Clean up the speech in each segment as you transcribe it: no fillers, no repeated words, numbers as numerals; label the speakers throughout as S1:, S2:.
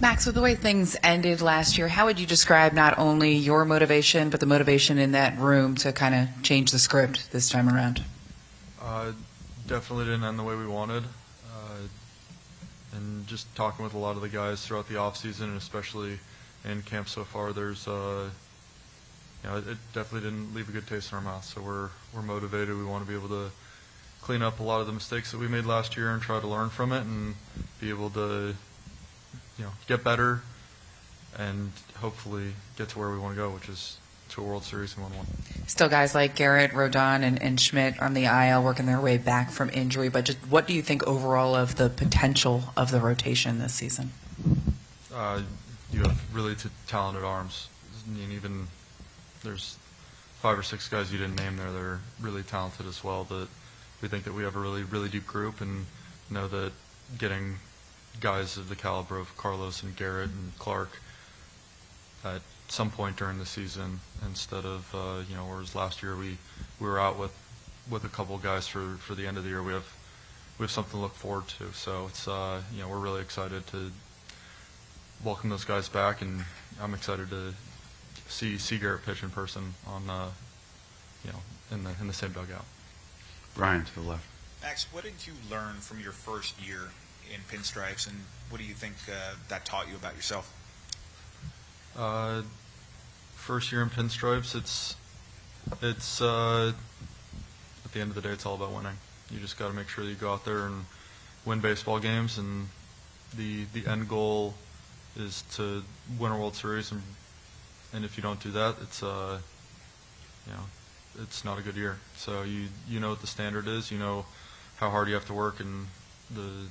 S1: Max, with the way things ended last year, how would you describe not only your motivation, but the motivation in that room to kind of change the script this time around?
S2: Definitely didn't end the way we wanted. And just talking with a lot of the guys throughout the offseason, and especially in camp so far, there's, it definitely didn't leave a good taste in our mouth. So we're motivated. We want to be able to clean up a lot of the mistakes that we made last year and try to learn from it and be able to, get better and hopefully get to where we want to go, which is to a World Series in 1-1.
S1: Still guys like Garrett, Rodon, and Schmidt on the IL working their way back from injury, but just what do you think overall of the potential of the rotation this season?
S2: You have really talented arms. I mean, even there's 5 or 6 guys you didn't name there that are really talented as well. That we think that we have a really, really deep group, and know that getting guys of the caliber of Carlos and Garrett and Clark at some point during the season, instead of whereas last year we were out with a couple guys for the end of the year. We have something to look forward to. So it's we're really excited to welcome those guys back, and I'm excited to see Garrett pitch in person on in the same dugout.
S3: Brian to the left.
S4: Max, what did you learn from your first year in pinstripes, and what do you think that taught you about yourself?
S2: First year in pinstripes, it's at the end of the day, it's all about winning. You just got to make sure that you go out there and win baseball games, and the end goal is to win a World Series, and if you don't do that, it's it's not a good year. So you know what the standard is, you know how hard you have to work, and the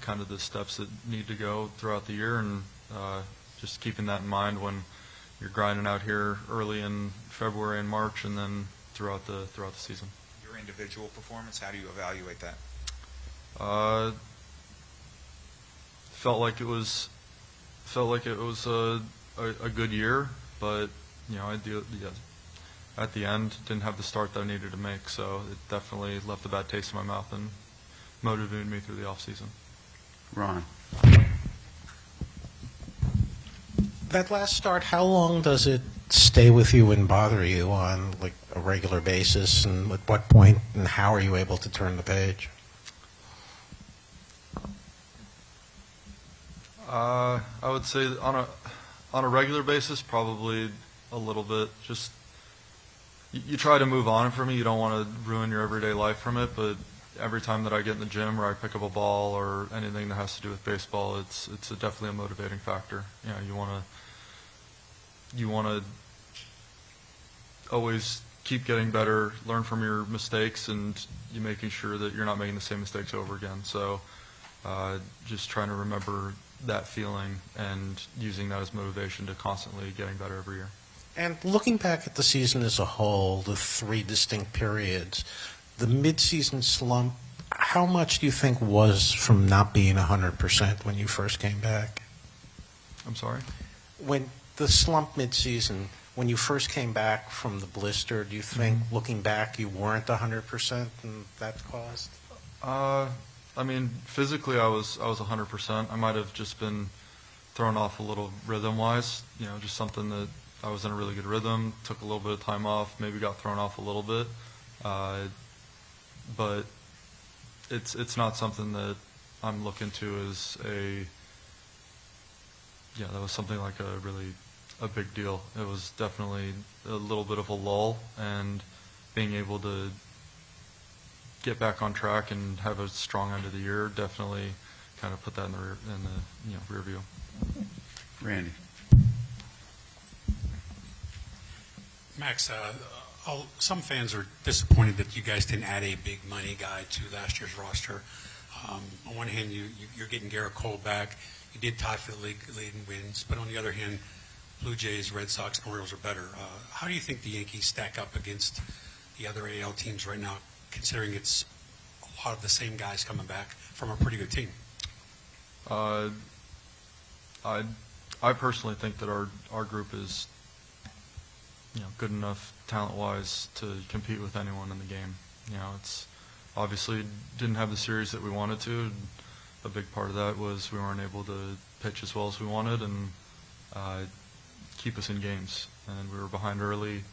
S2: kind of the steps that need to go throughout the year, and just keeping that in mind when you're grinding out here early in February and March, and then throughout the season.
S4: Your individual performance, how do you evaluate that?
S2: Felt like it was a good year, but at the end didn't have the start that I needed to make, so it definitely left a bad taste in my mouth and motivated me through the off season.
S3: Ron.
S5: That last start, how long does it stay with you and bother you on like a regular basis, and at what point and how are you able to turn the page?
S2: I would say on a regular basis, probably a little bit. Just you try to move on from it. You don't want to ruin your everyday life from it, but every time that I get in the gym or I pick up a ball or anything that has to do with baseball, it's definitely a motivating factor. You want to always keep getting better, learn from your mistakes, and you making sure that you're not making the same mistakes over again. So just trying to remember that feeling and using that as motivation to constantly getting better every year.
S5: And looking back at the season as a whole, the 3 distinct periods, the mid-season slump, how much do you think was from not being 100% when you first came back?
S2: I'm sorry?
S5: When the slump mid-season, when you first came back from the blister, do you think, looking back, you weren't 100% and that caused?
S2: I mean, physically I was 100%. I might have just been thrown off a little rhythm-wise, just something that I was in a really good rhythm, took a little bit of time off, maybe got thrown off a little bit. But it's not something that I'm looking to as that was something like a big deal. It was definitely a little bit of a lull, and being able to get back on track and have a strong end of the year definitely kind of put that in the rear view.
S3: Randy.
S6: Max, some fans are disappointed that you guys didn't add a big money guy to last year's roster. On one hand, you're getting Garrett Cole back. You did tie for the league in wins, but on the other hand, Blue Jays, Red Sox, and Orioles are better. How do you think the Yankees stack up against the other AL teams right now, considering it's a lot of the same guys coming back from a pretty good team?
S2: I personally think that our group is good enough talent-wise to compete with anyone in the game. It's obviously didn't have the series that we wanted to. a big part of that was we weren't able to pitch as well as we wanted and keep us in games. And we were behind early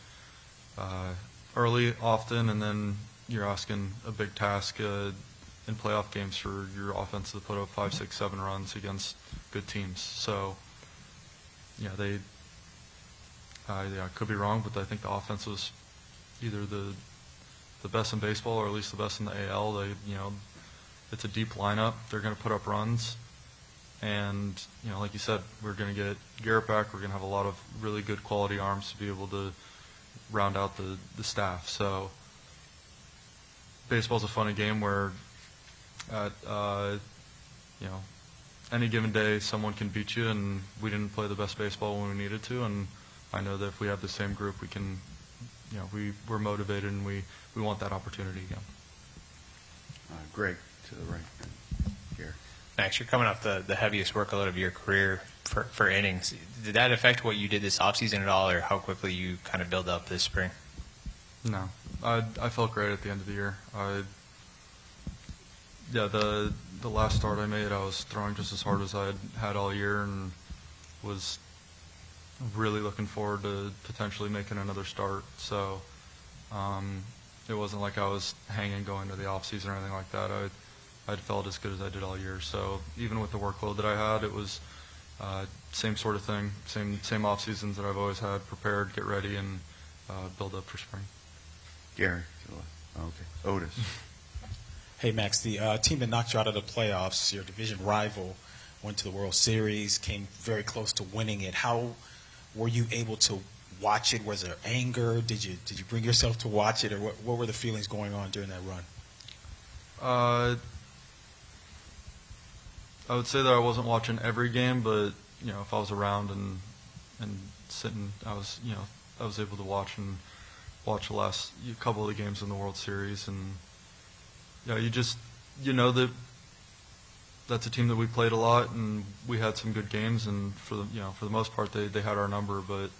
S2: often, and then you're asking a big task in playoff games for your offense to put up 5, 6, 7 runs against good teams. So, yeah, I could be wrong, but I think the offense was either the best in baseball or at least the best in the AL. It's a deep lineup. They're going to put up runs. And, like you said, we're going to get Garrett back. We're going to have a lot of really good quality arms to be able to round out the staff. So baseball's a funny game where at any given day someone can beat you, and we didn't play the best baseball when we needed to. And I know that if we have the same group, we can, we're motivated and we want that opportunity again.
S3: Greg, to the right. Here.
S7: Max, you're coming off the heaviest workload of your career for innings. Did that affect what you did this offseason at all, or how quickly you kind of build up this spring?
S2: No, I felt great at the end of the year. The last start I made, I was throwing just as hard as I had all year, and was really looking forward to potentially making another start. So it wasn't like I was hanging going to the off season or anything like that. I'd felt as good as I did all year. So even with the workload that I had, it was same sort of thing, same off seasons that I've always had, prepared, get ready, and build up for spring.
S3: Gary, to the left. Okay. Otis.
S8: Hey, Max, the team that knocked you out of the playoffs, your division rival, went to the World Series, came very close to winning it. How were you able to watch it? Was there anger? Did you bring yourself to watch it, or what were the feelings going on during that run?
S2: I would say that I wasn't watching every game, but if I was around and sitting, I was able to watch the last couple of the games in the World Series, and that that's a team that we played a lot, and we had some good games, and for the most part they had our number, but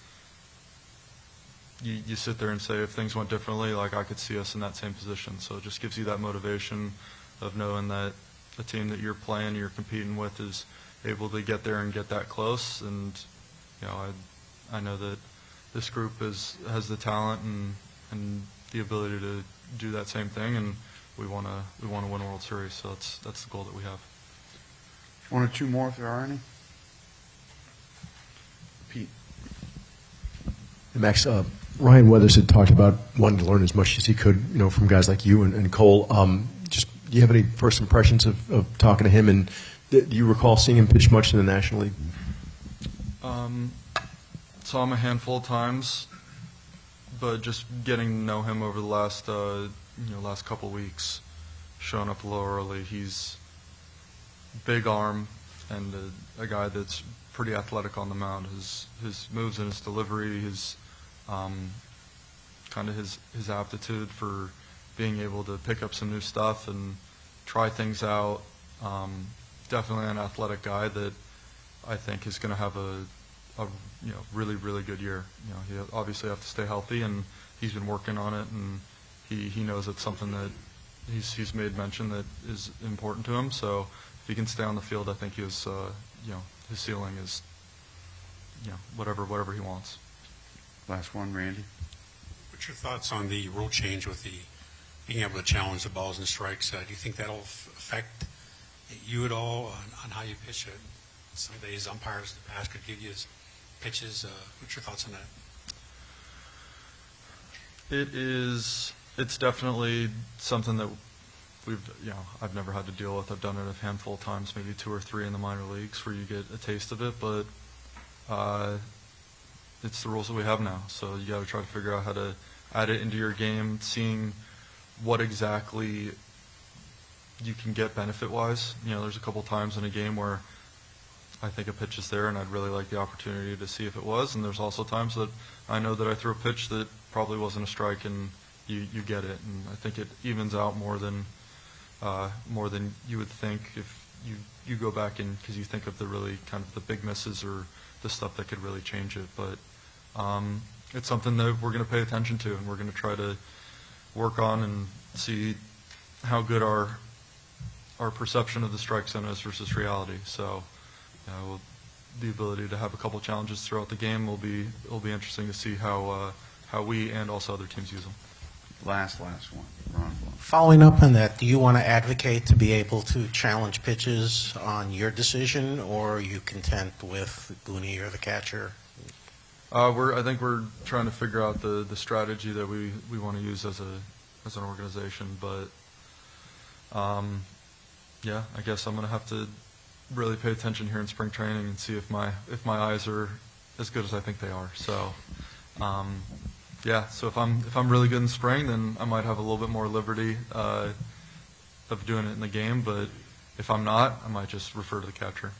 S2: you sit there and say, if things went differently, like, I could see us in that same position. So it just gives you that motivation of knowing that the team that you're playing, you're competing with, is able to get there and get that close. And I know that this group has the talent and the ability to do that same thing, and we want to win a World Series. So that's the goal that we have.
S3: One or two more if there are any. Pete.
S9: Max, Ryan Weathers had talked about wanting to learn as much as he could, from guys like you and Cole. Do you have any first impressions of talking to him, and do you recall seeing him pitch much in the National League?
S2: Saw him a handful of times, but just getting to know him over the last couple weeks, showing up a little early. He's big arm and a guy that's pretty athletic on the mound. His moves and his delivery, his kind of his aptitude for being able to pick up some new stuff and try things out. Definitely an athletic guy that I think is going to have a really, really good year. He obviously have to stay healthy, and he's been working on it, and he knows it's something that he's made mention that is important to him. So if he can stay on the field, I think his ceiling is whatever he wants.
S3: Last one, Randy.
S6: What's your thoughts on the rule change with the being able to challenge the balls and strikes? Do you think that'll affect you at all on how you pitch it? Some days umpires in the past could give you pitches. What's your thoughts on that?
S2: It's definitely something that I've never had to deal with. I've done it a handful of times, maybe 2 or 3 in the minor leagues, where you get a taste of it, but it's the rules that we have now. So you got to try to figure out how to add it into your game, seeing what exactly you can get benefit-wise. There's a couple times in a game where I think a pitch is there, and I'd really like the opportunity to see if it was. And there's also times that I know that I threw a pitch that probably wasn't a strike, and you get it. And I think it evens out more than you would think if you go back and because you think of the really kind of the big misses or the stuff that could really change it. But it's something that we're going to pay attention to, and we're going to try to work on and see how good our our perception of the strike zone is versus reality. So, the ability to have a couple challenges throughout the game will be interesting to see how we and also other teams use them.
S3: Last one, Ron Blum.
S5: Following up on that, do you want to advocate to be able to challenge pitches on your decision, or are you content with Booney or the catcher?
S2: I think we're trying to figure out the strategy that we want to use as an organization, but yeah, I guess I'm going to have to really pay attention here in spring training and see if my eyes are as good as I think they are. So yeah, so if I'm really good in spring, then I might have a little bit more liberty of doing it in the game, but if I'm not, I might just refer to the catcher.